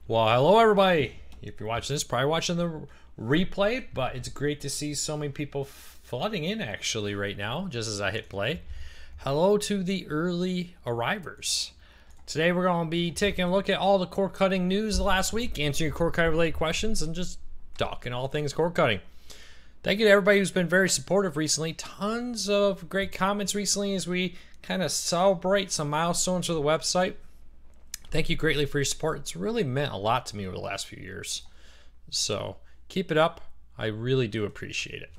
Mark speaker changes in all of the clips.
Speaker 1: Well, hello everybody. If you're watching this, probably watching the replay, but it's great to see so many people flooding in actually right now, just as I hit play. Hello to the early arrivers. Today we're going to be taking a look at all the cord cutting news last week, answering your cord cutting related questions, and just talking all things cord cutting. Thank you to everybody who's been very supportive recently. Tons of great comments recently as we kind of celebrate some milestones for the website. Thank you greatly for your support. It's really meant a lot to me over the last few years. So keep it up. I really do appreciate it.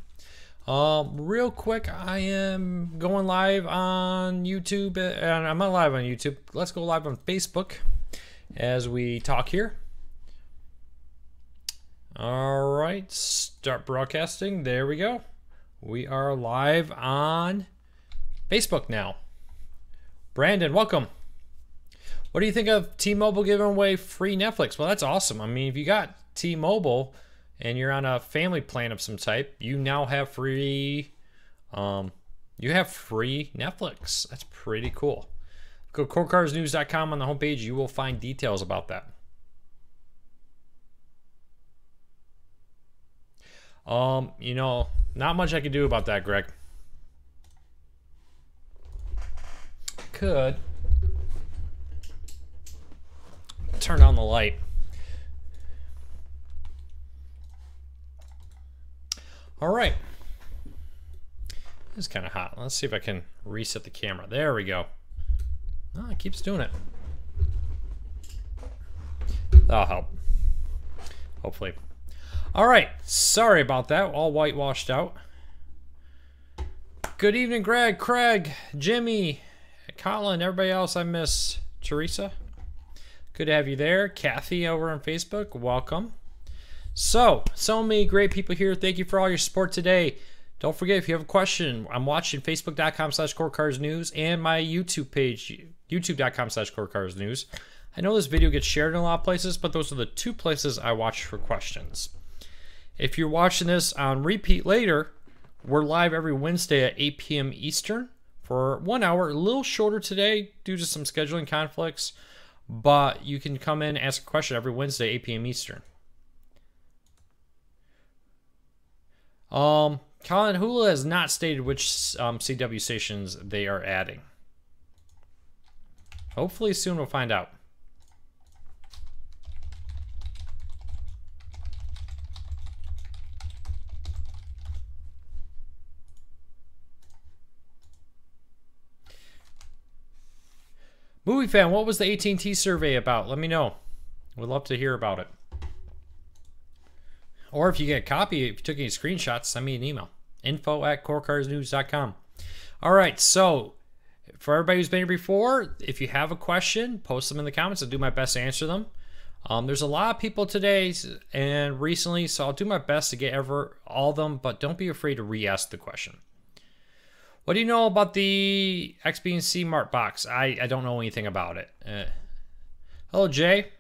Speaker 1: Real quick, I am going live on YouTube. And I'm not live on YouTube. Let's go live on Facebook as we talk here. All right, start broadcasting. There we go. We are live on Facebook now. Brandon, welcome. What do you think of T-Mobile giving away free Netflix? Well, that's awesome. I mean, if you got T-Mobile and you're on a family plan of some type, you now have free Netflix. That's pretty cool. Go to cordcarsnews.com on the homepage. You will find details about that. You know, not much I can do about that, Greg. Could turn on the light. All right. It's kind of hot. Let's see if I can reset the camera. There we go. Oh, it keeps doing it. That'll help. Hopefully. All right. Sorry about that. All whitewashed out. Good evening, Greg, Craig, Jimmy, Colin, everybody else I miss. Teresa. Good to have you there. Kathy over on Facebook, welcome. So many great people here. Thank you for all your support today. Don't forget, if you have a question, I'm watching facebook.com/cordcarsnews and my YouTube page, youtube.com/cordcarsnews. I know this video gets shared in a lot of places, but those are the two places I watch for questions. If you're watching this on repeat later, we're live every Wednesday at 8 p.m. Eastern for 1 hour, a little shorter today due to some scheduling conflicts. But you can come in and ask a question every Wednesday, 8 p.m. Eastern. Colin, Hulu has not stated which CW stations they are adding. Hopefully soon we'll find out. Movie fan, what was the AT&T survey about? Let me know. We'd love to hear about it. Or if you get a copy, if you took any screenshots, send me an email. info@cordcarsnews.com. All right, so for everybody who's been here before, if you have a question, post them in the comments. I'll do my best to answer them. There's a lot of people today and recently, so I'll do my best to get all of them, but don't be afraid to re-ask the question. What do you know about the XB and C Mart box? I don't know anything about it. Hello, Jay.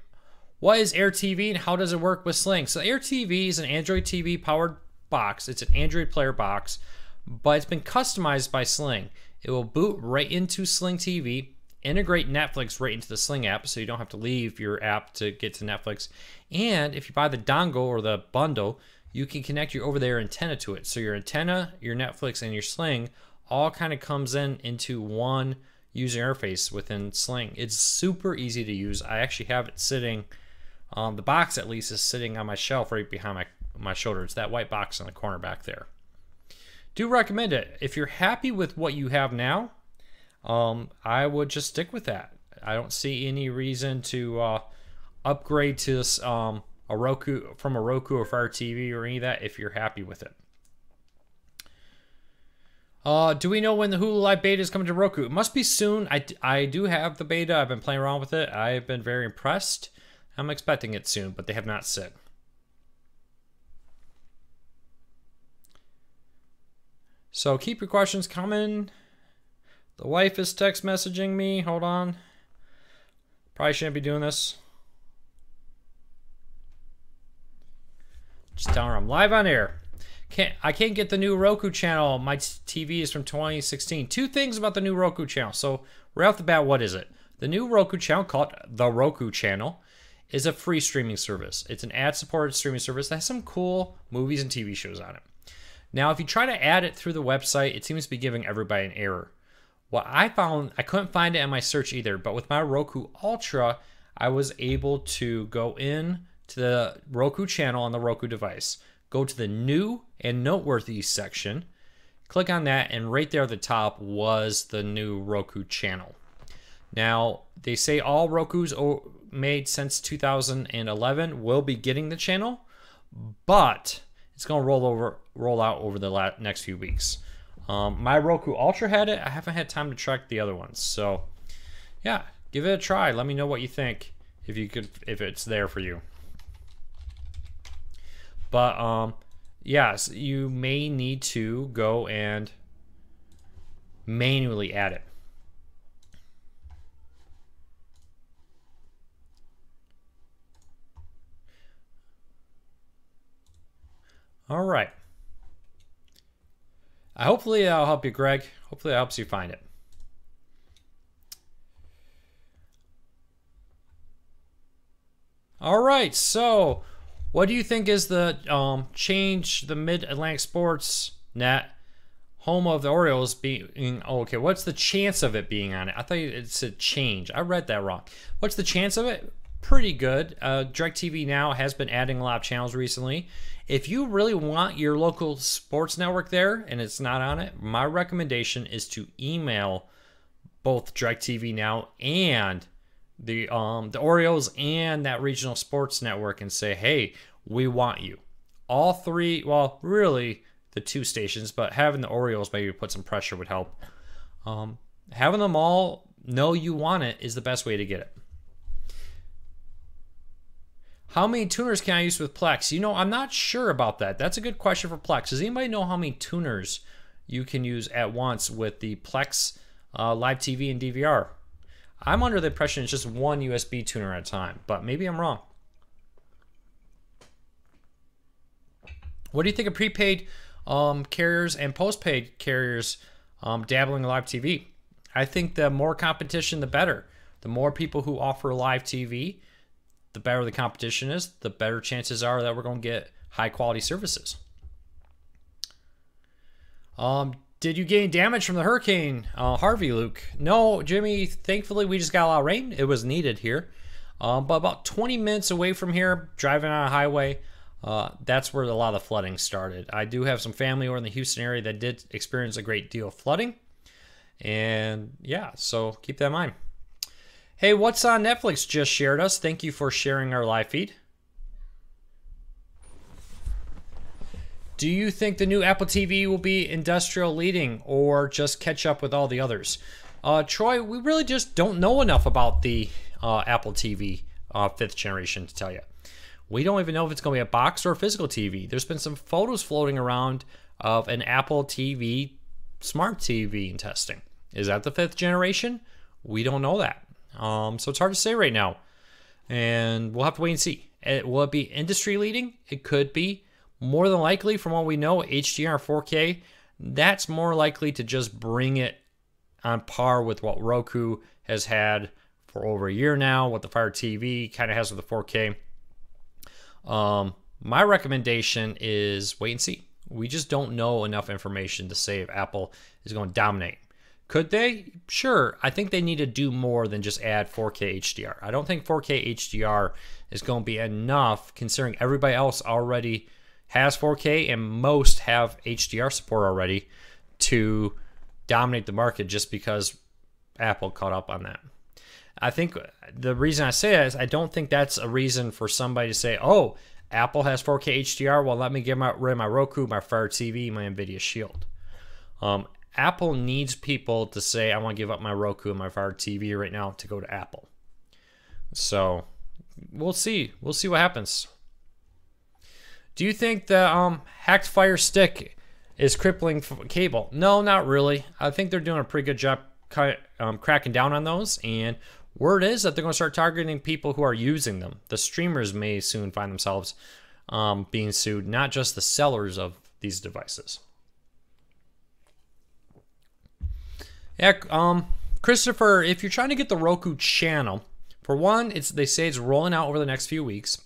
Speaker 1: What is Air TV and how does it work with Sling? So Air TV is an Android TV powered box. It's an Android player box, but it's been customized by Sling. It will boot right into Sling TV, integrate Netflix right into the Sling app, so you don't have to leave your app to get to Netflix. And if you buy the dongle or the bundle, you can connect your over-the-air antenna to it. So your antenna, your Netflix, and your Sling all kind of comes into one user interface within Sling. It's super easy to use. I actually have it sitting, the box at least is sitting on my shelf right behind my shoulder. It's that white box in the corner back there. Do recommend it. If you're happy with what you have now, I would just stick with that. I don't see any reason to upgrade to this, a Roku or Fire TV or any of that if you're happy with it. Do we know when the Hulu Live beta is coming to Roku? It must be soon. I do have the beta. I've been playing around with it. I've been very impressed. I'm expecting it soon, but they have not said. So keep your questions coming. The wife is text messaging me. Hold on. Probably shouldn't be doing this. Just tell her I'm live on air. I can't get the new Roku channel. My TV is from 2016. Two things about the new Roku channel. So right off the bat, what is it? The new Roku channel, called the Roku channel, is a free streaming service. It's an ad-supported streaming service that has some cool movies and TV shows on it. Now, if you try to add it through the website, it seems to be giving everybody an error. What I found, I couldn't find it in my search either, but with my Roku Ultra, I was able to go in to the Roku channel on the Roku device, go to the new and noteworthy section, click on that, and right there at the top was the new Roku channel. Now, they say all Rokus made since 2011 will be getting the channel, but it's going to roll out over the next few weeks. My Roku Ultra had it. I haven't had time to track the other ones. So, yeah, give it a try. Let me know what you think if it's there for you. But yes, you may need to go and manually add it. All right. Hopefully that'll help you, Greg. Hopefully that helps you find it. All right, so what do you think is the change the Mid-Atlantic Sports Net home of the Orioles being, okay, what's the chance of it being on it? I thought it said change. I read that wrong. What's the chance of it? Pretty good. DirecTV Now has been adding a lot of channels recently. If you really want your local sports network there and it's not on it, my recommendation is to email both DirecTV Now and the Orioles and that regional sports network and say, hey, we want you. All three, well, really the two stations, but having the Orioles maybe put some pressure would help. Having them all know you want it is the best way to get it. How many tuners can I use with Plex? You know, I'm not sure about that. That's a good question for Plex. Does anybody know how many tuners you can use at once with the Plex Live TV and DVR? I'm under the impression it's just one USB tuner at a time, but maybe I'm wrong. What do you think of prepaid carriers and postpaid carriers dabbling in live TV? I think the more competition, the better. The more people who offer live TV, the better the competition is, the better chances are that we're going to get high quality services. Did you gain damage from the Hurricane Harvey, Luke? No, Jimmy, thankfully we just got a lot of rain. It was needed here. But about 20 minutes away from here, driving on a highway, that's where a lot of the flooding started. I do have some family over in the Houston area that did experience a great deal of flooding. And yeah, so keep that in mind. Hey, What's on Netflix just shared us. Thank you for sharing our live feed. Do you think the new Apple TV will be industrial leading or just catch up with all the others? Troy, we really just don't know enough about the Apple TV 5th generation to tell you. We don't even know if it's going to be a box or a physical TV. There's been some photos floating around of an Apple TV, smart TV in testing. Is that the 5th generation? We don't know that. So it's hard to say right now. And we'll have to wait and see. Will it be industry leading? It could be. More than likely, from what we know, HDR 4K, that's more likely to just bring it on par with what Roku has had for over a year now, what the Fire TV kind of has with the 4K. My recommendation is wait and see. We just don't know enough information to say if Apple is going to dominate. Could they? Sure. I think they need to do more than just add 4K HDR. I don't think 4K HDR is going to be enough considering everybody else already has 4K and most have HDR support already to dominate the market just because Apple caught up on that. I think the reason I say that is I don't think that's a reason for somebody to say, oh, Apple has 4K HDR, well, let me get rid of my Roku, my Fire TV, my NVIDIA Shield. Apple needs people to say, I want to give up my Roku and my Fire TV right now to go to Apple. So we'll see. We'll see what happens. Do you think the hacked Fire Stick is crippling cable? No, not really. I think they're doing a pretty good job cracking down on those. And word is that they're going to start targeting people who are using them. The streamers may soon find themselves being sued, not just the sellers of these devices. Yeah, Christopher, if you're trying to get the Roku channel For one, they say it's rolling out over the next few weeks.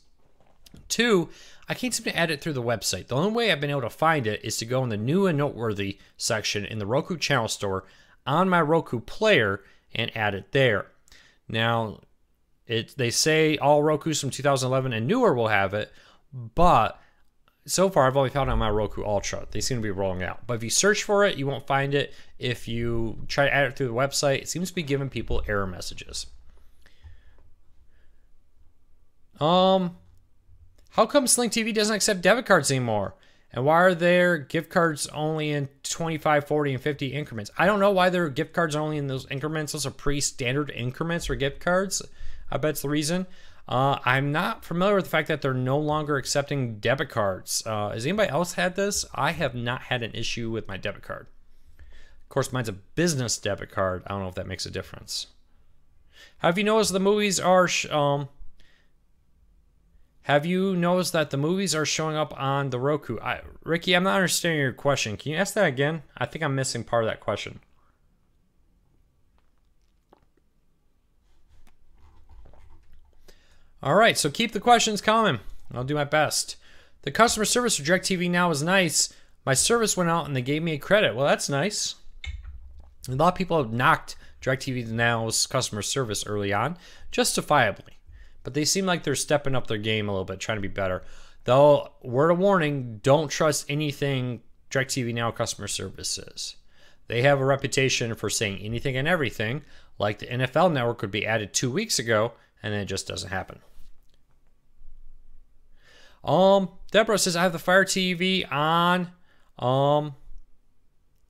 Speaker 1: Two, I can't seem to add it through the website. The only way I've been able to find it is to go in the new and noteworthy section in the Roku channel store on my Roku player and add it there. Now, they say all Rokus from 2011 and newer will have it, but so far I've only found it on my Roku Ultra. They seem to be rolling out. But if you search for it, you won't find it. If you try to add it through the website, it seems to be giving people error messages. How come Sling TV doesn't accept debit cards anymore? And why are there gift cards only in 25, 40, and 50 increments? I don't know why there are gift cards only in those increments. Those are pre-standard increments for gift cards. I bet it's the reason. I'm not familiar with the fact that they're no longer accepting debit cards. Has anybody else had this? I have not had an issue with my debit card. Of course, mine's a business debit card. I don't know if that makes a difference. Have you noticed the movies are... Have you noticed that the movies are showing up on the Roku? Ricky, I'm not understanding your question. Can you ask that again? I think I'm missing part of that question. All right, so keep the questions coming. I'll do my best. The customer service for DirecTV Now is nice. My service went out and they gave me a credit. Well, that's nice. A lot of people have knocked DirecTV Now's customer service early on, justifiably. But they seem like they're stepping up their game a little bit, trying to be better. Though, word of warning, don't trust anything DirecTV Now customer service is. They have a reputation for saying anything and everything, like the NFL Network would be added 2 weeks ago, and then it just doesn't happen. Deborah says, I have the Fire TV on the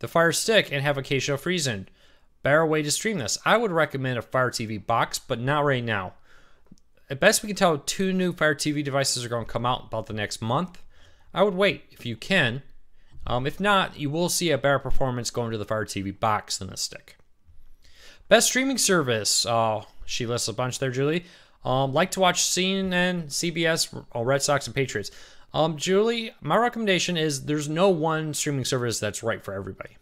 Speaker 1: Fire Stick and have occasional freezing. Better way to stream this. I would recommend a Fire TV box, but not right now. At best we can tell 2 new Fire TV devices are going to come out about the next month. I would wait if you can. If not, you will see a better performance going to the Fire TV box than the stick. Best streaming service. She lists a bunch there, Julie. Like to watch CNN, CBS, Red Sox, and Patriots. Julie, my recommendation is there's no one streaming service that's right for everybody.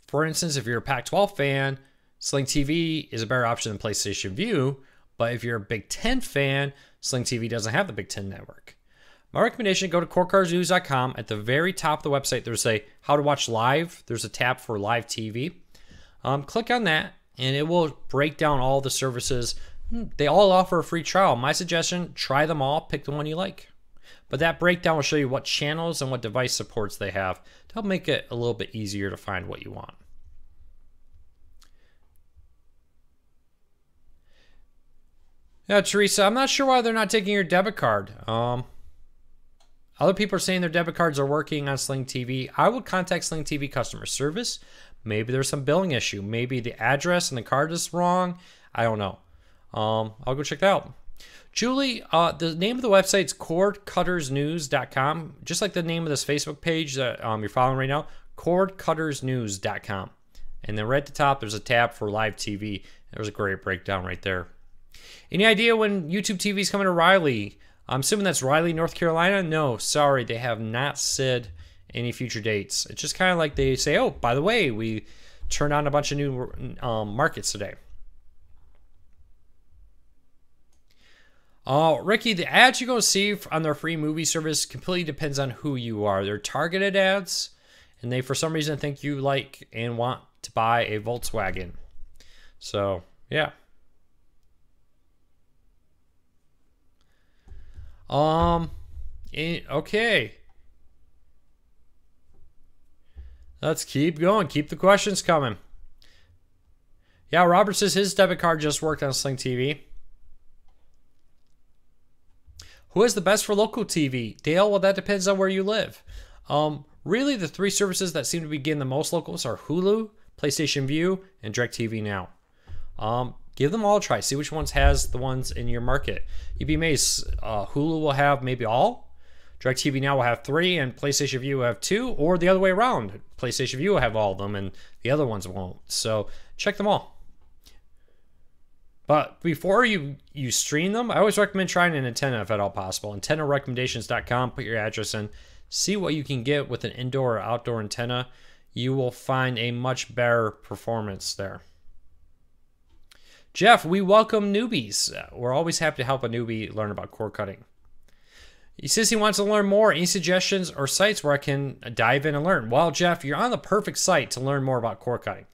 Speaker 1: For instance, if you're a Pac-12 fan, Sling TV is a better option than PlayStation Vue. But if you're a Big Ten fan, Sling TV doesn't have the Big Ten network. My recommendation, go to corecardsnews.com. At the very top of the website, there's a how to watch live. There's a tab for live TV. Click on that, and it will break down all the services. They all offer a free trial. My suggestion, try them all. Pick the one you like. But that breakdown will show you what channels and what device supports they have to help make it a little bit easier to find what you want. Yeah, Teresa, I'm not sure why they're not taking your debit card. Other people are saying their debit cards are working on Sling TV. I would contact Sling TV customer service. Maybe there's some billing issue. Maybe the address and the card is wrong. I don't know. I'll go check that out. Julie, the name of the website is cordcuttersnews.com. Just like the name of this Facebook page that you're following right now, cordcuttersnews.com. And then right at the top, there's a tab for live TV. There's a great breakdown right there. Any idea when YouTube TV is coming to Raleigh? I'm assuming that's Raleigh, North Carolina? No, sorry, they have not said any future dates. It's just kind of like they say, oh, by the way, we turned on a bunch of new markets today. Ricky, the ads you're going to see on their free movie service completely depends on who you are. They're targeted ads, and they, for some reason, think you like and want to buy a Volkswagen. So, yeah. Okay. Let's keep going. Keep the questions coming. Yeah, Robert says his debit card just worked on Sling TV. Who is the best for local TV? Dale, well, that depends on where you live. Really, the 3 services that seem to be getting the most locals are Hulu, PlayStation Vue, and DirecTV Now. Give them all a try. See which ones has the ones in your market. You'd be amazed. Hulu will have maybe all. DirecTV Now will have 3, and PlayStation Vue will have 2, or the other way around. PlayStation Vue will have all of them, and the other ones won't. So check them all. But before you stream them, I always recommend trying an antenna if at all possible. AntennaRecommendations.com. Put your address in. See what you can get with an indoor or outdoor antenna. You will find a much better performance there. Jeff, we welcome newbies. We're always happy to help a newbie learn about cord cutting. He says he wants to learn more. Any suggestions or sites where I can dive in and learn? Well, Jeff, you're on the perfect site to learn more about cord cutting.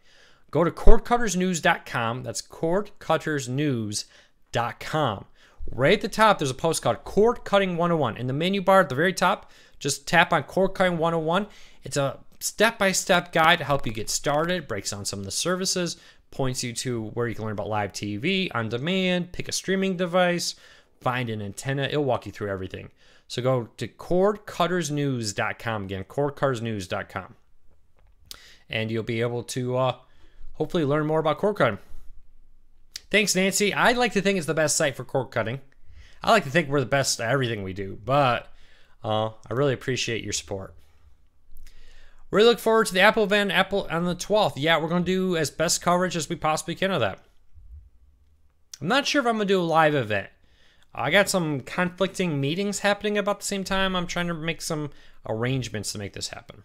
Speaker 1: Go to cordcuttersnews.com. That's cordcuttersnews.com. Right at the top, there's a post called Cord Cutting 101. In the menu bar at the very top, just tap on Cord Cutting 101. It's a step-by-step guide to help you get started, breaks down some of the services, points you to where you can learn about live TV, on demand, pick a streaming device, find an antenna. It'll walk you through everything. So go to cordcuttersnews.com. Again, cordcuttersnews.com. And you'll be able to hopefully learn more about cord cutting. Thanks, Nancy. I'd like to think it's the best site for cord cutting. I like to think we're the best at everything we do, but I really appreciate your support. Really look forward to the Apple event on the 12th. Yeah, we're going to do as best coverage as we possibly can of that. I'm not sure if I'm going to do a live event. I got some conflicting meetings happening about the same time. I'm trying to make some arrangements to make this happen.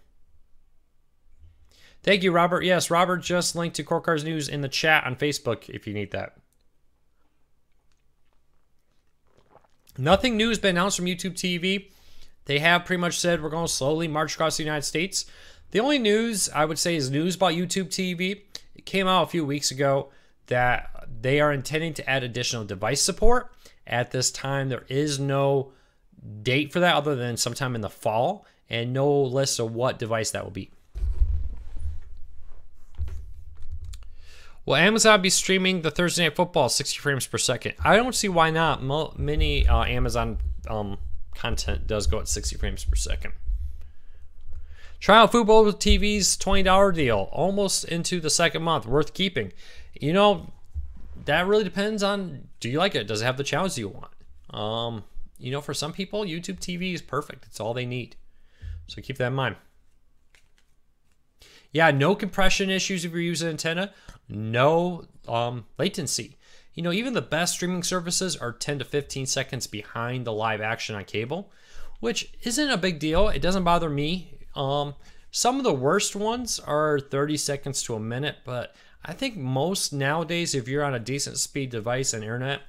Speaker 1: Thank you, Robert. Yes, Robert just linked to Cord Cutters News in the chat on Facebook if you need that. Nothing new has been announced from YouTube TV. They have pretty much said we're going to slowly march across the United States. The only news I would say is news about YouTube TV. It came out a few weeks ago that they are intending to add additional device support. At this time, there is no date for that other than sometime in the fall, and no list of what device that will be. Will Amazon be streaming the Thursday Night Football 60 frames per second? I don't see why not. Many Amazon content does go at 60 frames per second. Try out Fubo with TV's $20 deal. Almost into the second month. Worth keeping. You know, that really depends on, do you like it? Does it have the channels you want? You know, for some people, YouTube TV is perfect. It's all they need. So keep that in mind. Yeah, no compression issues if you're using antenna. No latency. You know, even the best streaming services are 10 to 15 seconds behind the live action on cable, which isn't a big deal. It doesn't bother me. Some of the worst ones are 30 seconds to a minute, but I think most nowadays, if you're on a decent speed device and internet,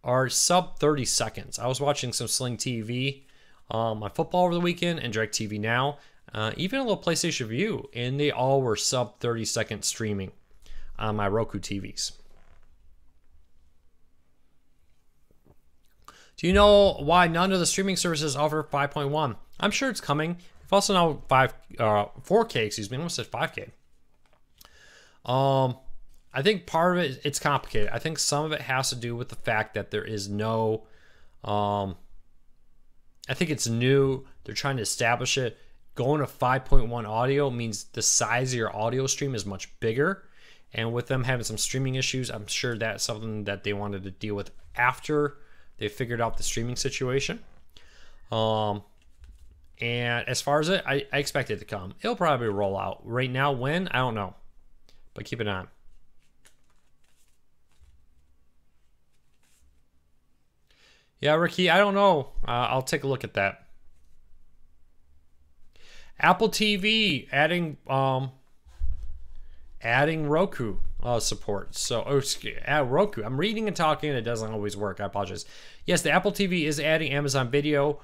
Speaker 1: are sub 30 seconds. I was watching some Sling TV on football over the weekend and DirecTV Now, even a little PlayStation View, and they all were sub 30 second streaming on my Roku TVs. Do you know why none of the streaming services offer 5.1? I'm sure it's coming. We've also now 4K, excuse me. I almost said 5K. I think part of it, it's complicated. I think some of it has to do with the fact that there is no, I think it's new. They're trying to establish it. Going to 5.1 audio means the size of your audio stream is much bigger. And with them having some streaming issues, I'm sure that's something that they wanted to deal with after they figured out the streaming situation. And as far as it, I expect it to come. It'll probably roll out. Right now, when? I don't know. But keep it on. Yeah, Ricky, I don't know. I'll take a look at that. Apple TV adding Roku support. So, add Roku. I'm reading and talking, and it doesn't always work. I apologize. Yes, the Apple TV is adding Amazon Video.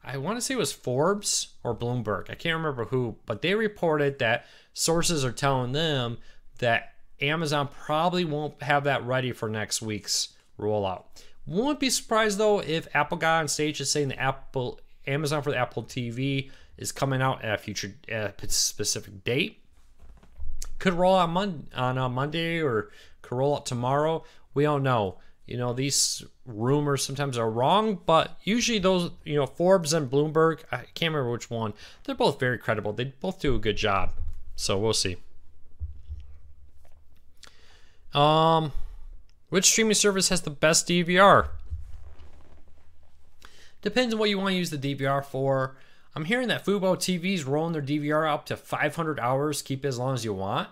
Speaker 1: I want to say it was Forbes or Bloomberg. I can't remember who, but they reported that sources are telling them that Amazon probably won't have that ready for next week's rollout. Won't be surprised though if Apple got on stage and saying the Amazon for the Apple TV is coming out at a future specific date. Could roll out on a Monday or could roll out tomorrow. We don't know. You know, these rumors sometimes are wrong, but usually those, you know, Forbes and Bloomberg, I can't remember which one, they're both very credible. They both do a good job. So we'll see. Which streaming service has the best DVR? Depends on what you want to use the DVR for. I'm hearing that Fubo TV's rolling their DVR up to 500 hours, keep it as long as you want.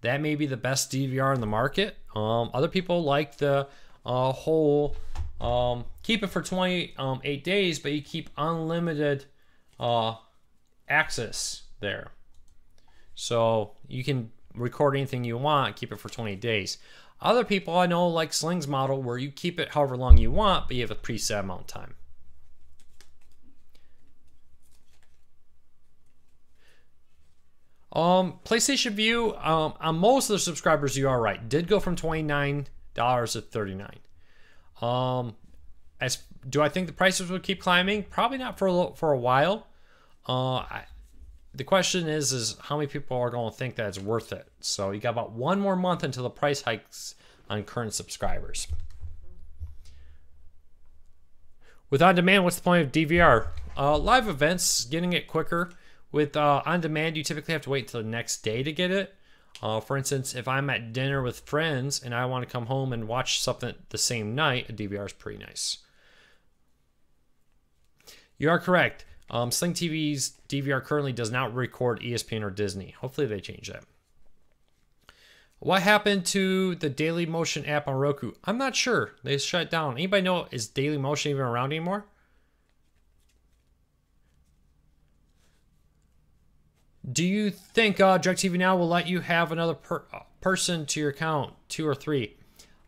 Speaker 1: That may be the best DVR in the market. Other people like the whole keep it for 28 days, but you keep unlimited access there. So you can record anything you want, keep it for 28 days. Other people I know like Sling's model where you keep it however long you want, but you have a preset amount of time. PlayStation Vue, on most of the subscribers, you are right. Did go from $29 to $39. Do I think the prices will keep climbing? Probably not for a while. The question is how many people are going to think that it's worth it? So you got about one more month until the price hikes on current subscribers. With on demand, what's the point of DVR? Live events, getting it quicker. With on demand, you typically have to wait till the next day to get it. For instance, if I'm at dinner with friends and I want to come home and watch something the same night, a DVR is pretty nice. You are correct. Sling TV's DVR currently does not record ESPN or Disney. Hopefully they change that. What happened to the Daily Motion app on Roku? I'm not sure. They shut it down. Anybody know, is Daily Motion even around anymore? Do you think DirecTV Now will let you have another person to your account, 2 or 3?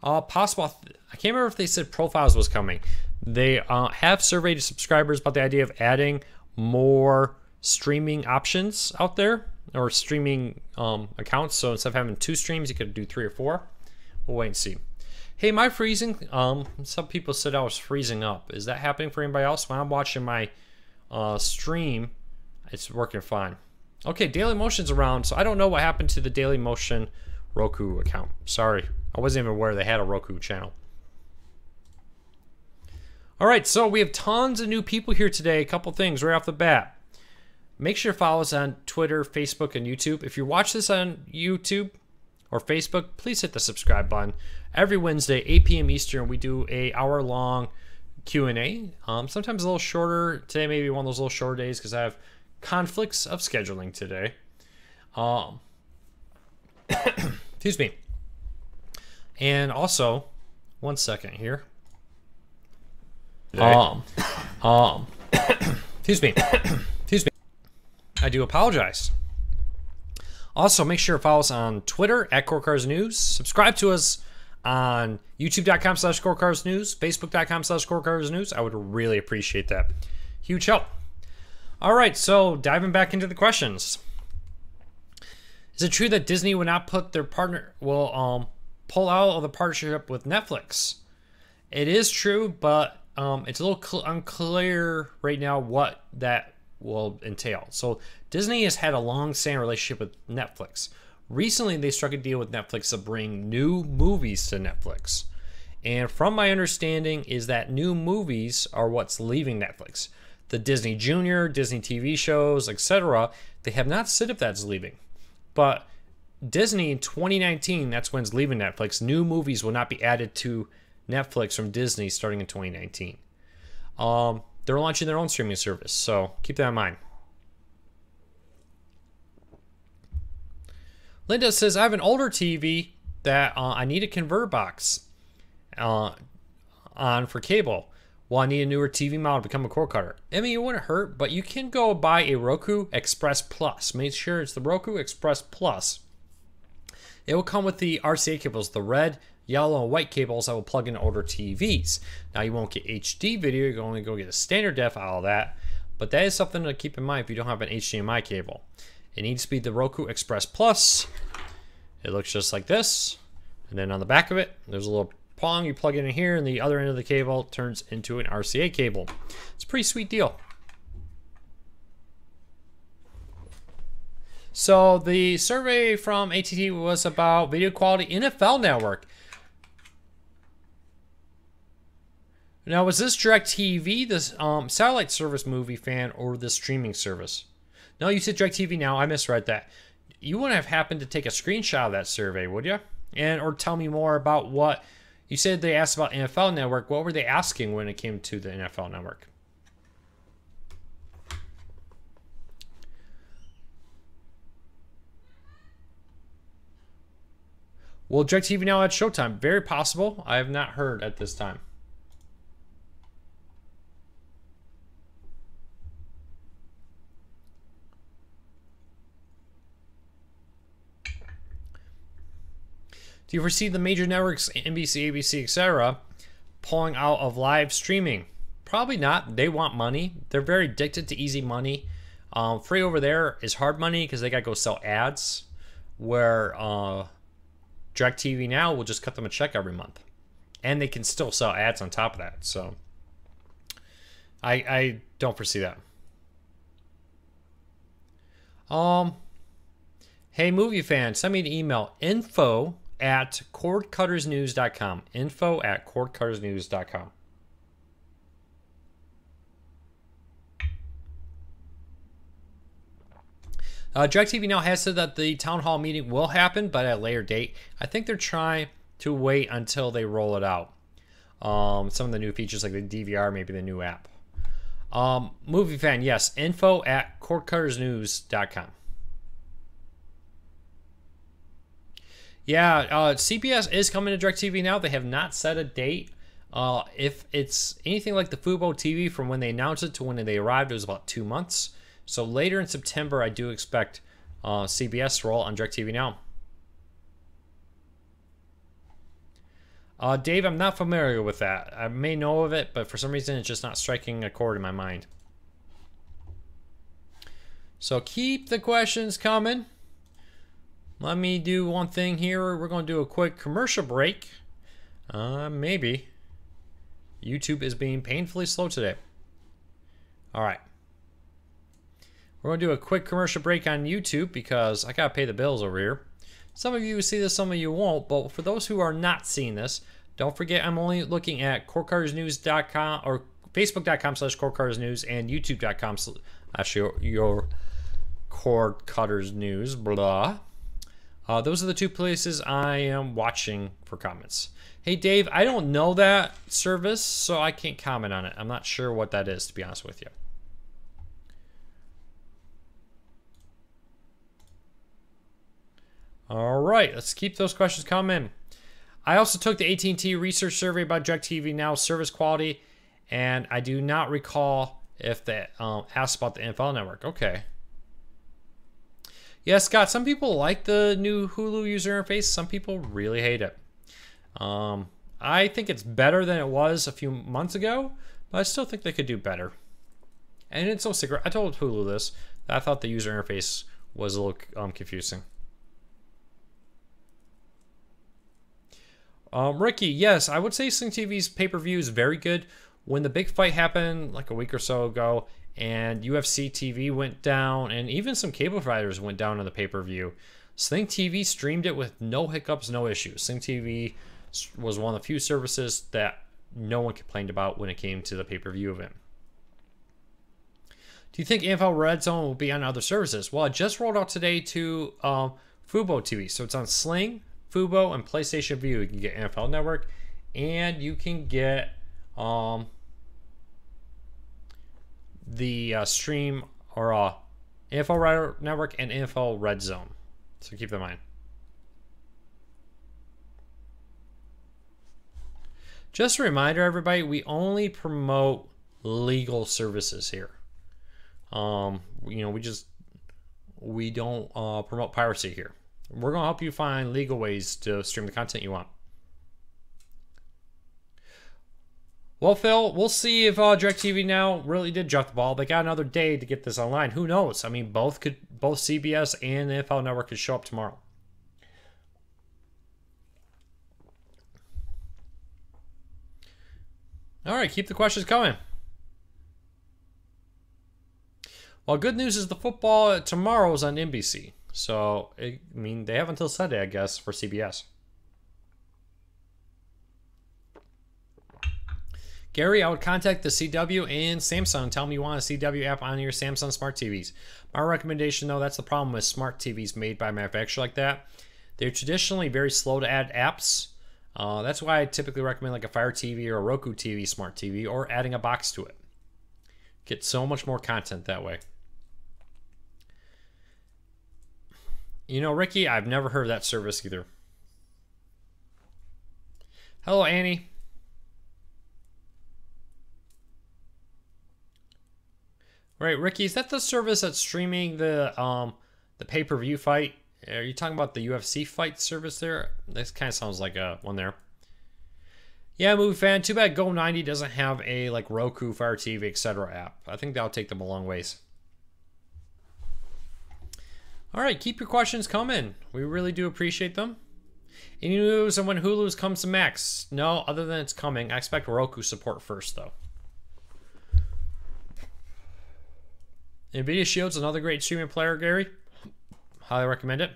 Speaker 1: Possible. I can't remember if they said profiles was coming. They have surveyed subscribers about the idea of adding more streaming options out there, or streaming accounts. So instead of having 2 streams, you could do 3 or 4. We'll wait and see. Hey, am I freezing? Some people said I was freezing up. Is that happening for anybody else? When I'm watching my stream, it's working fine. Okay, Daily Motion's around, so I don't know what happened to the Daily Motion Roku account. Sorry, I wasn't even aware they had a Roku channel. All right, so we have tons of new people here today. A couple things right off the bat. Make sure to follow us on Twitter, Facebook, and YouTube. If you watch this on YouTube or Facebook, please hit the subscribe button. Every Wednesday, 8 p.m. Eastern, we do a hour-long Q&A. Sometimes a little shorter. Today, maybe one of those little shorter days because I have conflicts of scheduling today. Excuse me. And also, one second here. Excuse me. Excuse me. I do apologize. Also, make sure to follow us on Twitter at CoreCarsNews. Subscribe to us on YouTube.com/CoreCarsNews, Facebook.com/CoreCarsNews. I would really appreciate that. Huge help. All right, so diving back into the questions. Is it true that Disney will not put their partner will pull out of the partnership with Netflix? It is true, but it's a little unclear right now what that will entail. So Disney has had a long-standing relationship with Netflix. Recently, they struck a deal with Netflix to bring new movies to Netflix. And from my understanding is that new movies are what's leaving Netflix. The Disney Junior, Disney TV shows, etc., they have not said if that's leaving. But Disney in 2019, that's when it's leaving Netflix. New movies will not be added to Netflix from Disney starting in 2019. They're launching their own streaming service, so keep that in mind. Linda says, I have an older TV that I need a converter box on for cable. Well, I need a newer TV model to become a cord cutter. I mean, it wouldn't hurt, but you can go buy a Roku Express Plus. Make sure it's the Roku Express Plus. It will come with the RCA cables, the red, yellow, and white cables that will plug into older TVs. Now, you won't get HD video. You can only go get a standard def out of that. But that is something to keep in mind if you don't have an HDMI cable. It needs to be the Roku Express Plus. It looks just like this. And then on the back of it, there's a little prong you plug it in here, and the other end of the cable turns into an RCA cable. It's a pretty sweet deal. So the survey from ATT was about video quality NFL Network. Now, was this DirecTV, this satellite service movie fan, or the streaming service? No, you said DirecTV Now. I misread that. You wouldn't have happened to take a screenshot of that survey, would you? Or tell me more about what you said they asked about NFL Network. What were they asking when it came to the NFL Network? Will DirecTV Now add Showtime? Very possible. I have not heard at this time. Do you foresee the major networks, NBC, ABC, etc., pulling out of live streaming? Probably not. They want money. They're very addicted to easy money. Free over there is hard money because they got to go sell ads, where DirecTV Now will just cut them a check every month. And they can still sell ads on top of that. So I don't foresee that. Hey, movie fan, send me an email. info@cordcuttersnews.com. info@cordcuttersnews.com. DirecTV Now has said that the town hall meeting will happen, but at a later date. I think they're trying to wait until they roll it out. Some of the new features like the DVR, maybe the new app. Movie fan, yes. info@cordcuttersnews.com. Yeah, CBS is coming to DirecTV Now. They have not set a date. If it's anything like the Fubo TV, from when they announced it to when they arrived, it was about 2 months. So later in September, I do expect CBS to roll on DirecTV Now. Dave, I'm not familiar with that. I may know of it, but for some reason it's just not striking a chord in my mind. So keep the questions coming. Let me do one thing here. We're going to do a quick commercial break. Maybe. YouTube is being painfully slow today. All right. We're going to do a quick commercial break on YouTube because I got to pay the bills over here. Some of you see this, some of you won't, but for those who are not seeing this, don't forget I'm only looking at cordcuttersnews.com or facebook.com/cordcuttersnews and youtube.com/your cordcuttersnews, blah. Those are the two places I am watching for comments. Hey, Dave, I don't know that service, so I can't comment on it. I'm not sure what that is, to be honest with you. All right, let's keep those questions coming. I also took the AT&T research survey about DirecTV Now service quality, and I do not recall if they asked about the NFL network. Okay. Yeah, Scott, some people like the new Hulu user interface. Some people really hate it. I think it's better than it was a few months ago, but I still think they could do better. And it's no secret. I told Hulu this. That I thought the user interface was a little confusing. Ricky, yes, I would say Sling TV's pay-per-view is very good. When the big fight happened like a week or so ago, and UFC TV went down, and even some cable providers went down on the pay-per-view, Sling TV streamed it with no hiccups, no issues. Sling TV was one of the few services that no one complained about when it came to the pay-per-view event. Do you think NFL Red Zone will be on other services? Well, it just rolled out today to Fubo TV, so it's on Sling, Fubo, and PlayStation Vue. You can get NFL Network, and you can get the stream or NFL Network and NFL Red Zone. So keep that in mind. Just a reminder, everybody, we only promote legal services here. You know, we don't promote piracy here. We're going to help you find legal ways to stream the content you want. Well, Phil, we'll see if DirecTV Now really did drop the ball. They got another day to get this online. Who knows? I mean, both CBS and the NFL Network could show up tomorrow. All right, keep the questions coming. Well, good news is the football tomorrow is on NBC. So, I mean, they have until Sunday, I guess, for CBS. Gary, I would contact the CW and Samsung and tell them you want a CW app on your Samsung smart TVs. My recommendation, though, that's the problem with smart TVs made by manufacturers like that. They're traditionally very slow to add apps. That's why I typically recommend like a Fire TV or a Roku TV smart TV, or adding a box to it. Get so much more content that way. You know, Ricky, I've never heard of that service either. Hello, Annie. Right, Ricky, is that the service that's streaming the pay-per-view fight Are you talking about the UFC fight service there? This kind of sounds like one there. Yeah, movie fan. Too bad Go90 doesn't have a like Roku, Fire TV, etc. app. I think that'll take them a long ways. All right, keep your questions coming. We really do appreciate them. Any news on when Hulu's comes to Max? No, other than it's coming. I expect Roku support first, though. NVIDIA Shield's another great streaming player, Gary. Highly recommend it.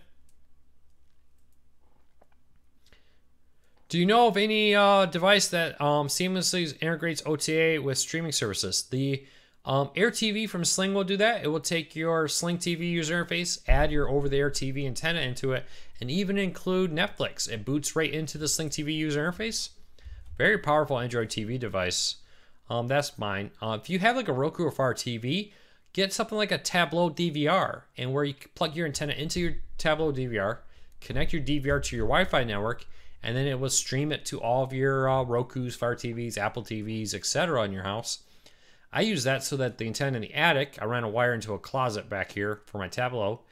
Speaker 1: Do you know of any device that seamlessly integrates OTA with streaming services? The Air TV from Sling will do that. It will take your Sling TV user interface, add your over-the-air TV antenna into it, and even include Netflix. It boots right into the Sling TV user interface. Very powerful Android TV device. That's mine. If you have like a Roku or Fire TV, get something like a Tableau DVR, and where you plug your antenna into your Tableau DVR, connect your DVR to your Wi-Fi network, and then it will stream it to all of your Rokus, Fire TVs, Apple TVs, etc. in your house. I use that so that the antenna in the attic, I ran a wire into a closet back here for my Tableau,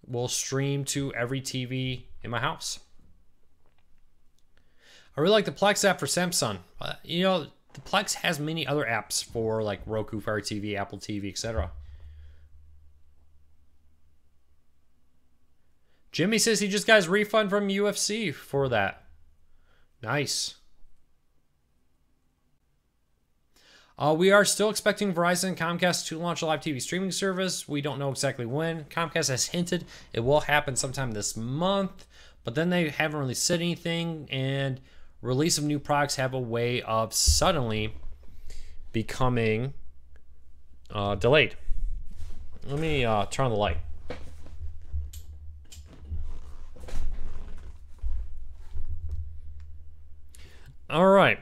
Speaker 1: will stream to every TV in my house. I really like the Plex app for Samsung. You know, the Plex has many other apps for like Roku, Fire TV, Apple TV, etc. Jimmy says he just got his refund from UFC for that. Nice. We are still expecting Verizon and Comcast to launch a live TV streaming service. We don't know exactly when. Comcast has hinted it will happen sometime this month, but then they haven't really said anything, and release of new products have a way of suddenly becoming delayed. Let me turn on the light. All right.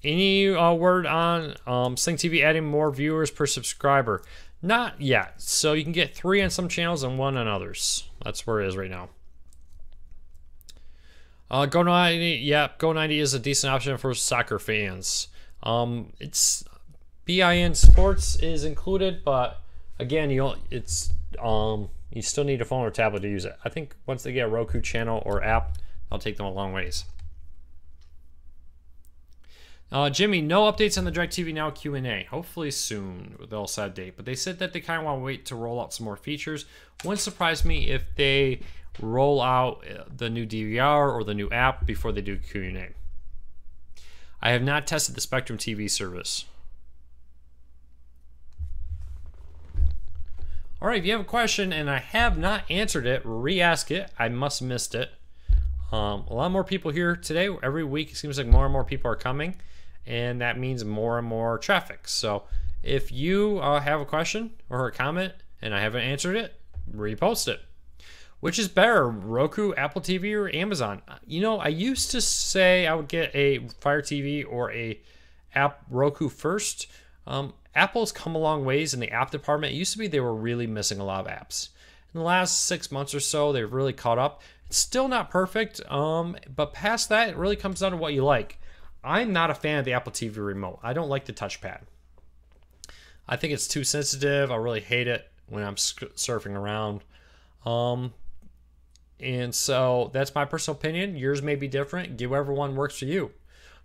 Speaker 1: Any word on Sling TV adding more viewers per subscriber? Not yet. So you can get 3 on some channels and 1 on others. That's where it is right now. Go90, yeah, Go90 is a decent option for soccer fans. It's BIN Sports is included, but again, you still need a phone or tablet to use it. I think once they get a Roku channel or app, I'll take them a long ways. Jimmy, no updates on the DirecTV Now Q&A. Hopefully soon, they'll set a date. But they said that they kind of want to wait to roll out some more features. Wouldn't surprise me if they roll out the new DVR or the new app before they do Q&A. I have not tested the Spectrum TV service. All right, if you have a question and I have not answered it, re-ask it. I must have missed it. A lot more people here today. Every week it seems like more and more people are coming, and that means more and more traffic. So if you have a question or a comment and I haven't answered it, repost it. Which is better, Roku, Apple TV, or Amazon? You know, I used to say I would get a Fire TV or a Roku first. Apple's come a long ways in the app department. It used to be they were really missing a lot of apps. In the last 6 months or so, they've really caught up. It's still not perfect, but past that, it really comes down to what you like. I'm not a fan of the Apple TV remote. I don't like the touchpad. I think it's too sensitive. I really hate it when I'm surfing around. And so that's my personal opinion. Yours may be different. Get whatever one works for you.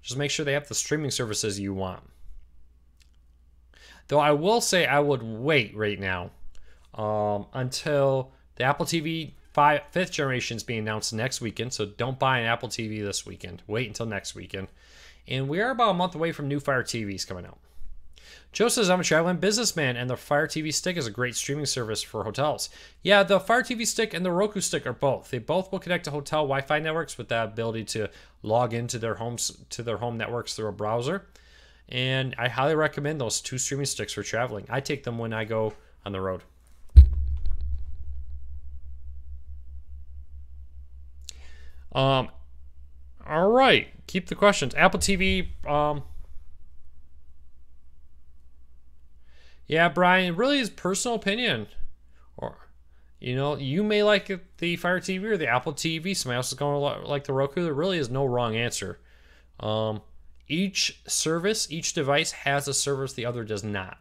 Speaker 1: Just make sure they have the streaming services you want. Though I will say I would wait right now until the Apple TV 5th generation is being announced next weekend. So don't buy an Apple TV this weekend. Wait until next weekend. And we are about a month away from new Fire TVs coming out. Joe says, I'm a traveling businessman, and the Fire TV Stick is a great streaming service for hotels. Yeah, the Fire TV Stick and the Roku Stick are both. They both will connect to hotel Wi-Fi networks with that ability to log into their homes, to their home networks through a browser. And I highly recommend those 2 streaming sticks for traveling. I take them when I go on the road. All right, keep the questions. Apple TV. Yeah, Brian, it really is personal opinion. Or, you know, you may like the Fire TV or the Apple TV. Somebody else is going to like the Roku. There really is no wrong answer. Each service, each device has a service the other does not.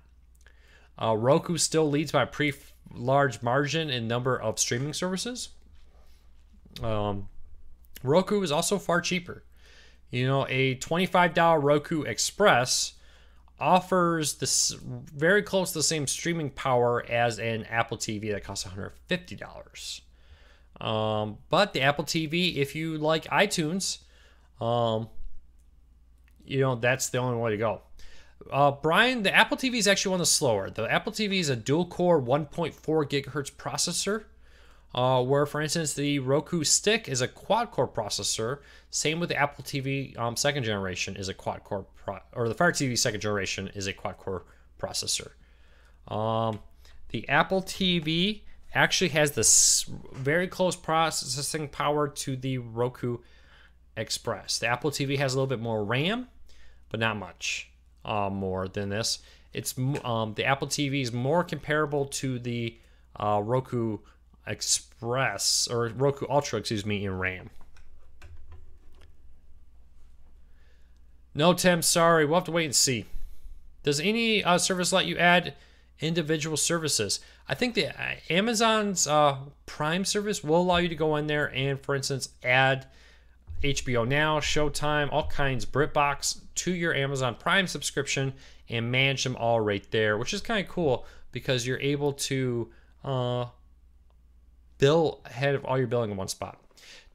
Speaker 1: Roku still leads by a pretty large margin in number of streaming services. Roku is also far cheaper. You know, a $25 Roku Express offers this very close to the same streaming power as an Apple TV that costs $150. But the Apple TV, if you like iTunes, you know, that's the only way to go. Brian, the Apple TV is actually one of the slower. The Apple TV is a dual-core 1.4 gigahertz processor, where, for instance, the Roku Stick is a quad-core processor. Same with the Apple TV second generation is a quad-core, or the Fire TV second generation is a quad-core processor. The Apple TV actually has this very close processing power to the Roku Express. The Apple TV has a little bit more RAM, but not much more than this. It's the Apple TV is more comparable to the Roku Express or Roku Ultra, excuse me, in RAM. No, Tim, sorry, we'll have to wait and see. Does any service let you add individual services? I think the Amazon's Prime service will allow you to go in there and, for instance, add HBO Now, Showtime, all kinds, BritBox to your Amazon Prime subscription and manage them all right there, which is kind of cool because you're able to bill ahead of all your billing in one spot.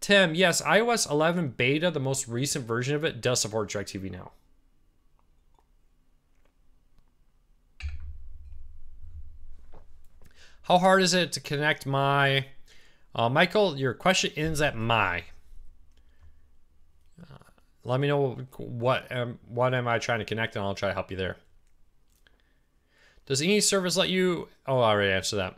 Speaker 1: Tim, yes, iOS 11 beta, the most recent version of it, does support DirecTV Now. How hard is it to connect my... Michael, your question ends at my. Let me know what am I trying to connect, and I'll try to help you there. Does any service let you... Oh, I already answered that.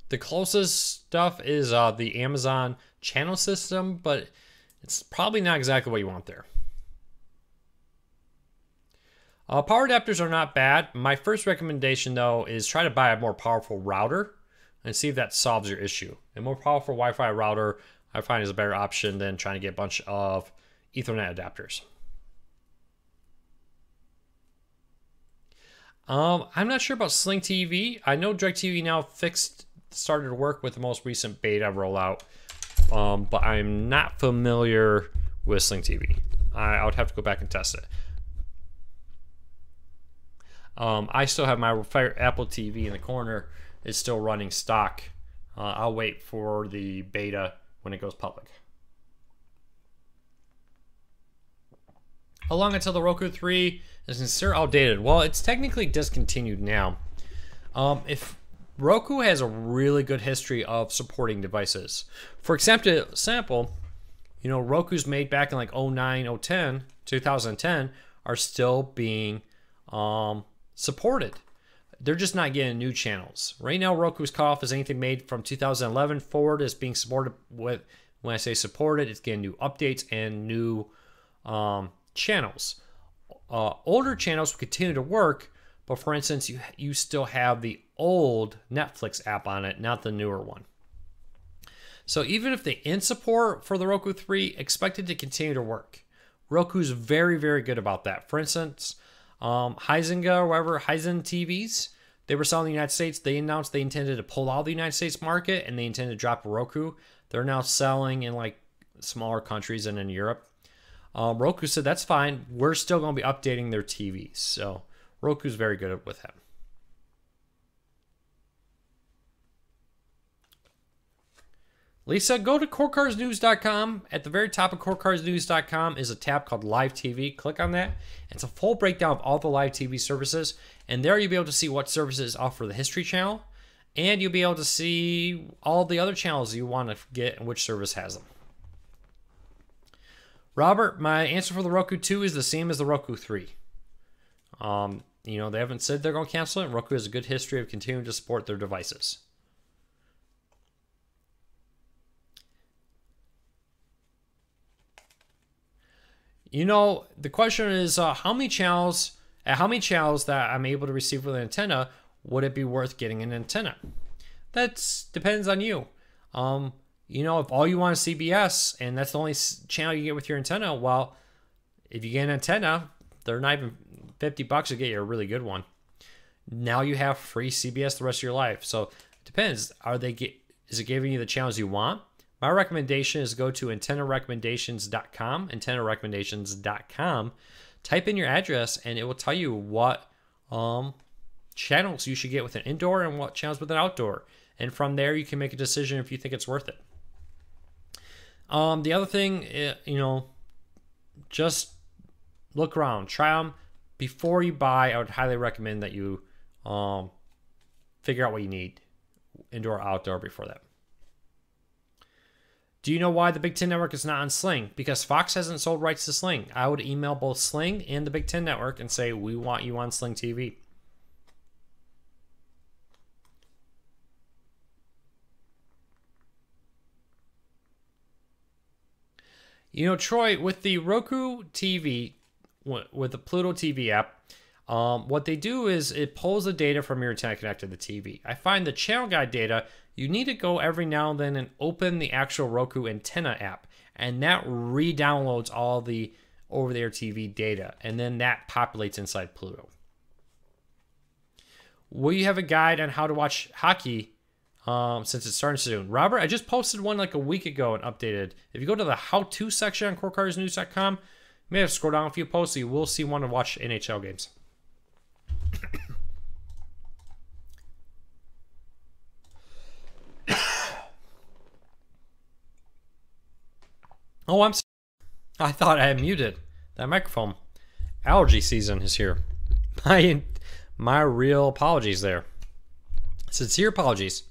Speaker 1: The closest stuff is the Amazon channel system, but it's probably not exactly what you want there. Power adapters are not bad. My first recommendation, though, is try to buy a more powerful router and see if that solves your issue. A more powerful Wi-Fi router, I find, is a better option than trying to get a bunch of Ethernet adapters. I'm not sure about Sling TV. I know DirecTV Now started to work with the most recent beta rollout, but I'm not familiar with Sling TV. I would have to go back and test it. I still have my Apple TV in the corner. It's still running stock. I'll wait for the beta when it goes public. How long until the Roku 3 is considered outdated? Well, it's technically discontinued now. If Roku has a really good history of supporting devices. For example, you know, Roku's made back in like 2010 are still being supported. They're just not getting new channels. Right now, Roku's cutoff is anything made from 2011 forward is being supported with, when I say supported, it's getting new updates and new channels. Older channels will continue to work, but for instance, you still have the old Netflix app on it, not the newer one. So even if they end support for the Roku 3, expect it to continue to work. Roku's very, very good about that. For instance, Hisenga or whatever, Hisense TVs, they were selling in the United States. They announced they intended to pull out of the United States market and they intended to drop Roku. They're now selling in like smaller countries and in Europe. Roku said that's fine. We're still going to be updating their TVs. So Roku's very good with that. Lisa, go to corecarsnews.com. At the very top of corecarsnews.com is a tab called Live TV. Click on that. It's a full breakdown of all the live TV services. And there you'll be able to see what services offer the History Channel. And you'll be able to see all the other channels you want to get and which service has them. Robert, my answer for the Roku 2 is the same as the Roku 3. You know, they haven't said they're going to cancel it. Roku has a good history of continuing to support their devices. You know, the question is how many channels that I'm able to receive with an antenna would it be worth getting an antenna? That depends on you. You know, if all you want is CBS and that's the only channel you get with your antenna, well, if you get an antenna, they're not even $50 to get you a really good one. now you have free CBS the rest of your life. So it depends. Is it giving you the channels you want? My recommendation is go to antennarecommendations.com, antennarecommendations.com. Type in your address and it will tell you what channels you should get with an indoor and what channels with an outdoor. And from there, you can make a decision if you think it's worth it. The other thing, just look around, try them before you buy. I would highly recommend that you figure out what you need, indoor, outdoor, before that. Do you know why the Big Ten Network is not on Sling? Because Fox hasn't sold rights to Sling. I would email both Sling and the Big Ten Network and say, we want you on Sling TV. Troy, with the Roku TV, with the Pluto TV app, what they do is it pulls the data from your antenna connected to the TV. I find the channel guide data, you need to go every now and then and open the actual Roku antenna app, and that re-downloads all the over-the-air TV data, and then that populates inside Pluto. Will you have a guide on how to watch hockey since it's starting soon? Robert, I just posted one like a week ago and updated. If you go to the how-to section on CoreCardsNews.com, you may have to scroll down a few posts, so you will see one to watch NHL games. Oh, I thought I had muted that microphone. Allergy season is here. My real apologies there. Sincere apologies.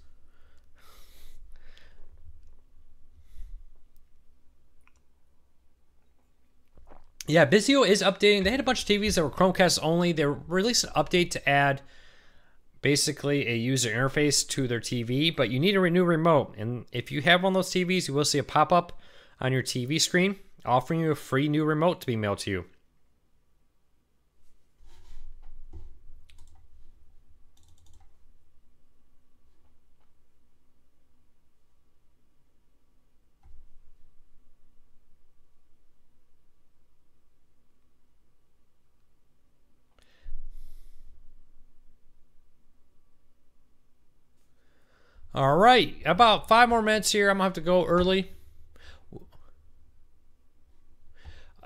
Speaker 1: Yeah, Vizio is updating. They had a bunch of TVs that were Chromecast only. They released an update to add basically a user interface to their TV, but you need a new remote. And if you have one of those TVs, you will see a pop-up on your TV screen offering you a free new remote to be mailed to you. All right, about 5 more minutes here. I'm gonna have to go early.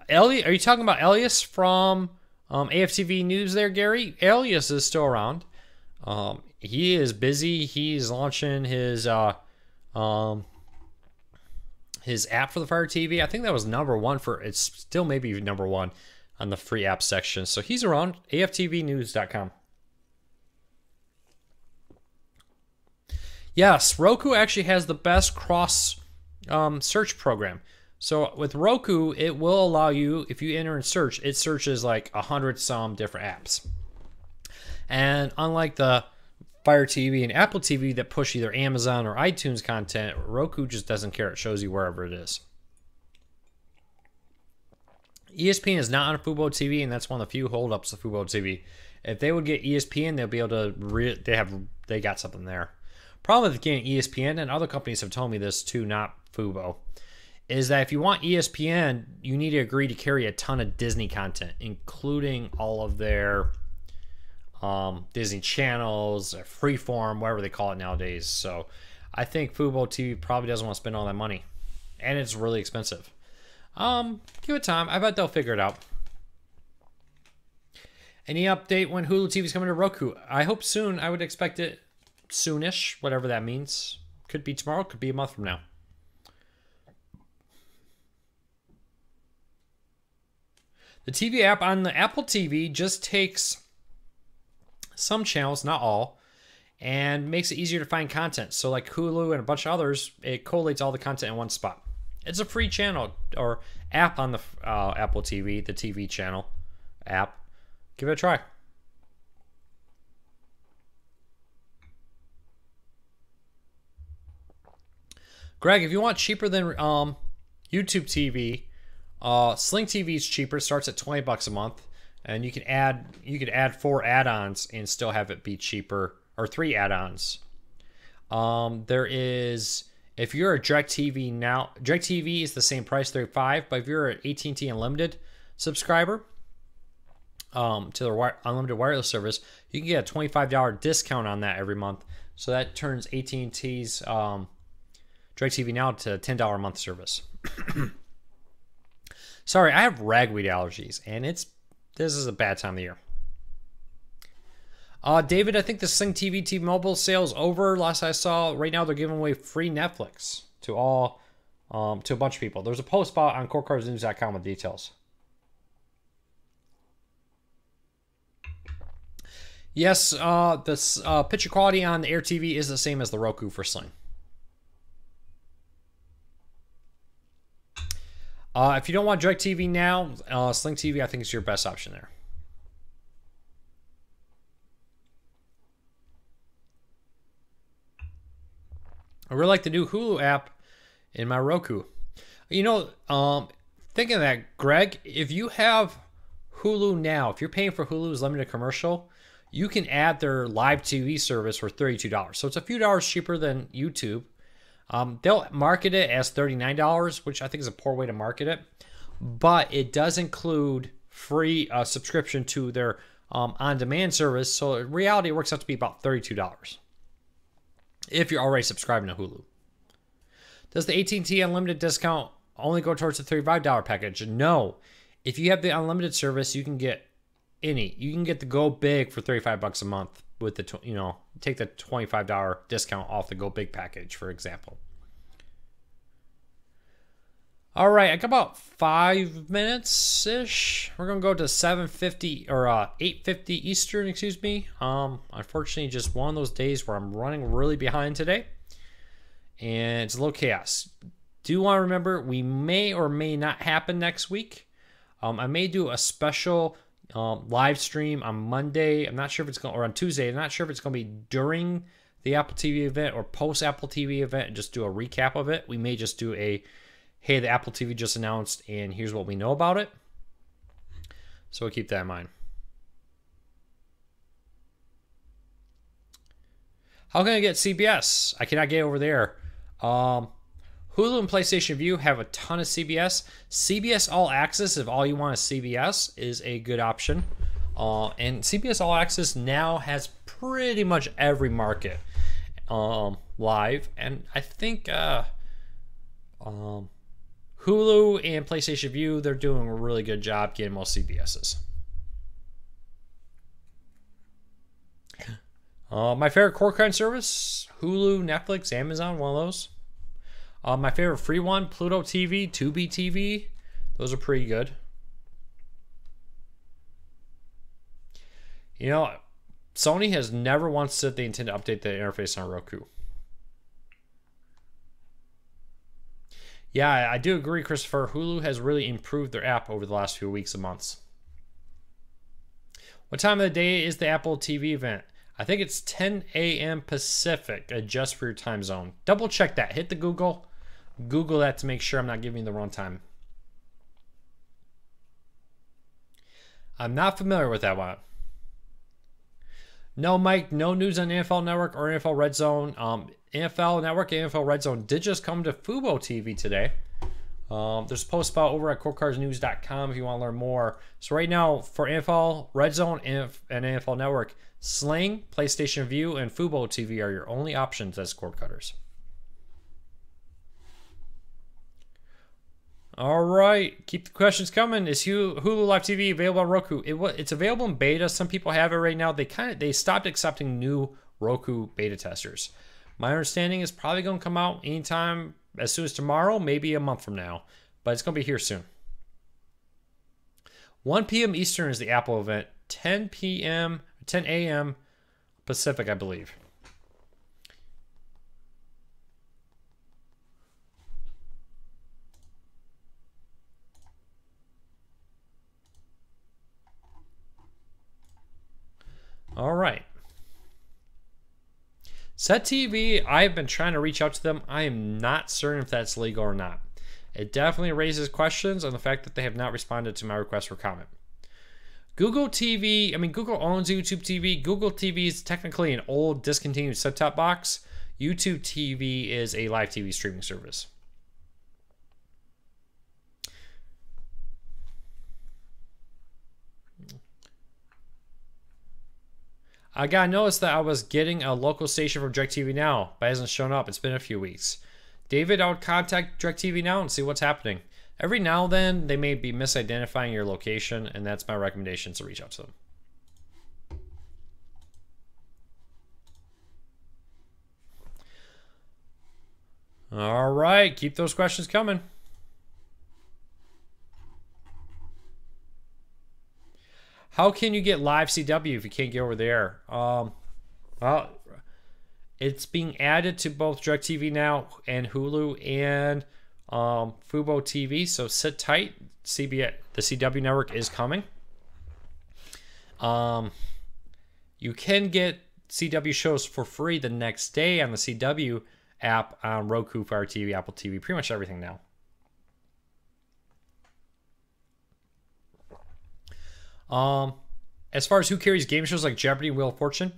Speaker 1: Elliot, are you talking about Elias from AFTV News there, Gary? Elias is still around. He is busy. He's launching his app for the Fire TV. I think that was #1 for, it's still maybe #1 on the free app section. So he's around, AFTVnews.com. Yes, Roku actually has the best cross search program. So with Roku, it will allow you, if you enter and search, it searches like 100-some different apps. And unlike the Fire TV and Apple TV that push either Amazon or iTunes content, Roku just doesn't care. It shows you wherever it is. ESPN is not on Fubo TV, and that's one of the few holdups of Fubo TV. If they would get ESPN, they'll be able to, they got something there. Problem with getting ESPN, and other companies have told me this too, not Fubo, is that if you want ESPN, you need to agree to carry a ton of Disney content, including all of their Disney channels, or Freeform, whatever they call it nowadays. So I think Fubo TV probably doesn't want to spend all that money, and it's really expensive. Give it time. I bet they'll figure it out. Any update when Hulu TV is coming to Roku? I hope soon. I would expect it soonish, whatever that means. Could be tomorrow, could be a month from now. The TV app on the Apple TV just takes some channels, not all, and makes it easier to find content. So like Hulu and a bunch of others, it collates all the content in one spot. It's a free channel or app on the Apple TV, the TV channel app. Give it a try. Greg, if you want cheaper than YouTube TV, Sling TV is cheaper. Starts at $20 a month, and you could add 4 add-ons and still have it be cheaper, or 3 add-ons. There is, if you're a DirecTV now, DirecTV is the same price, $35, but if you're an AT&T Unlimited subscriber, to their unlimited wireless service, you can get a $25 discount on that every month. So that turns AT&T's DirecTV Now to a $10 a month service. Sorry, I have ragweed allergies, and this is a bad time of the year. David, I think the Sling TV T-Mobile sale's over. Last I saw, right now they're giving away free Netflix to a bunch of people. There's a post about on CourtCardsNews.com with details. Yes, the picture quality on the Air TV is the same as the Roku for Sling. If you don't want DirecTV Now, Sling TV I think is your best option there. I really like the new Hulu app in my Roku. You know, thinking of that, Greg, if you have Hulu Now, if you're paying for Hulu's limited commercial, you can add their live TV service for $32. So it's a few dollars cheaper than YouTube. They'll market it as $39, which I think is a poor way to market it. But it does include free subscription to their on-demand service. So in reality, it works out to be about $32 if you're already subscribing to Hulu. Does the AT&T Unlimited discount only go towards the $35 package? No. If you have the unlimited service, you can get you can get the Go Big for $35 a month with the, take the $25 discount off the Go Big package, for example. All right, I got about 5 minutes-ish. We're going to go to 7:50 or 8:50 Eastern, excuse me. Unfortunately, just one of those days where I'm running really behind today. And it's a little chaos. Do want to remember, we may or may not happen next week. I may do a special live stream on Monday. I'm not sure if it's going, or on Tuesday. I'm not sure if it's going to be during the Apple TV event or post Apple TV event and just do a recap of it. We may just do hey, the Apple TV just announced and here's what we know about it. So we'll keep that in mind. How can I get CBS? I cannot get over there. Hulu and PlayStation Vue have a ton of CBS. CBS All Access, if all you want is CBS, is a good option. And CBS All Access now has pretty much every market live. And I think Hulu and PlayStation Vue, they're doing a really good job getting most CBSs. My favorite core kind service, Hulu, Netflix, Amazon, one of those. My favorite free one, Pluto TV, Tubi TV. Those are pretty good. You know, Sony has never once said they intend to update the interface on Roku. Yeah, I do agree, Christopher. Hulu has really improved their app over the last few weeks and months. What time of the day is the Apple TV event? I think it's 10 a.m. Pacific. Adjust for your time zone. Double check that. Hit the Google that to make sure I'm not giving you the wrong time. I'm not familiar with that one. No, Mike, no news on NFL Network or NFL Red Zone. NFL Network and NFL Red Zone did just come to Fubo TV today. There's a post about over at CourtCardsNews.com if you want to learn more. So right now, for NFL Red Zone and NFL Network, Sling, PlayStation Vue, and Fubo TV are your only options as cord cutters. All right, keep the questions coming. Is Hulu Live TV available on Roku? It's available in beta. Some people have it right now. They stopped accepting new Roku beta testers. My understanding is probably going to come out anytime as soon as tomorrow, maybe a month from now, but it's going to be here soon. 1 p.m. Eastern is the Apple event. 10 a.m. Pacific, I believe. All right. Set TV, I've been trying to reach out to them. I am not certain if that's legal or not. It definitely raises questions on the fact that they have not responded to my request for comment. Google TV, Google owns YouTube TV. Google TV is technically an old discontinued set-top box. YouTube TV is a live TV streaming service. I got noticed that I was getting a local station from DirecTV Now, but it hasn't shown up. It's been a few weeks. David, I would contact DirecTV Now and see what's happening. Every now and then, they may be misidentifying your location, and that's my recommendation, to reach out to them. All right, keep those questions coming. How can you get live CW if you can't get over there? Well, it's being added to both DirecTV Now and Hulu and Fubo TV. So sit tight. The CW network is coming. You can get CW shows for free the next day on the CW app on Roku, Fire TV, Apple TV, pretty much everything now. As far as who carries game shows like Jeopardy and Wheel of Fortune,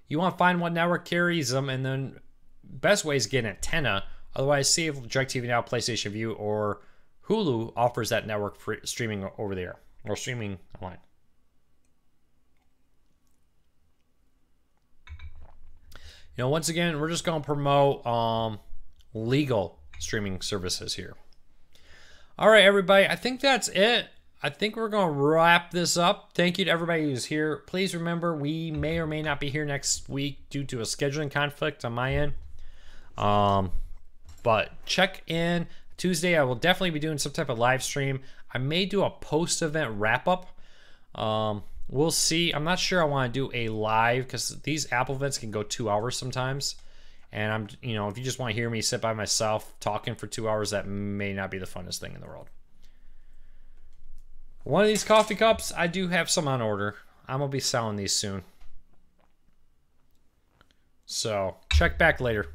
Speaker 1: you want to find what network carries them, and then best way is get an antenna. Otherwise, see if DirecTV Now, PlayStation View, or Hulu offers that network for streaming over there or streaming online. You know, once again, we're just going to promote legal streaming services here. All right, everybody. I think that's it. I think we're going to wrap this up. Thank you to everybody who's here. Please remember, we may or may not be here next week due to a scheduling conflict on my end. But check in. Tuesday, I will definitely be doing some type of live stream. I may do a post-event wrap-up. We'll see. I'm not sure I want to do a live because these Apple events can go 2 hours sometimes. And if you just want to hear me sit by myself talking for 2 hours, that may not be the funnest thing in the world. One of these coffee cups, I do have some on order. I'm going to be selling these soon. So, check back later.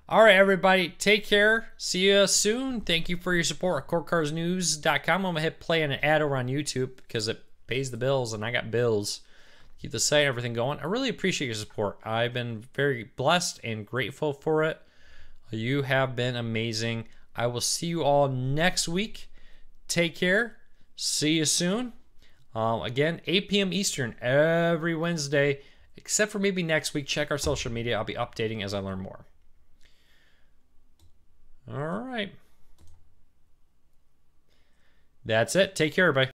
Speaker 1: All right, everybody. Take care. See you soon. Thank you for your support at CourtCarsNews.com. I'm going to hit play an ad over on YouTube because it pays the bills, and I got bills. Keep the site and everything going. I really appreciate your support. I've been very blessed and grateful for it. You have been amazing. I will see you all next week. Take care. See you soon. Again, 8 p.m. Eastern every Wednesday, except for maybe next week. Check our social media. I'll be updating as I learn more. All right. That's it. Take care, everybody.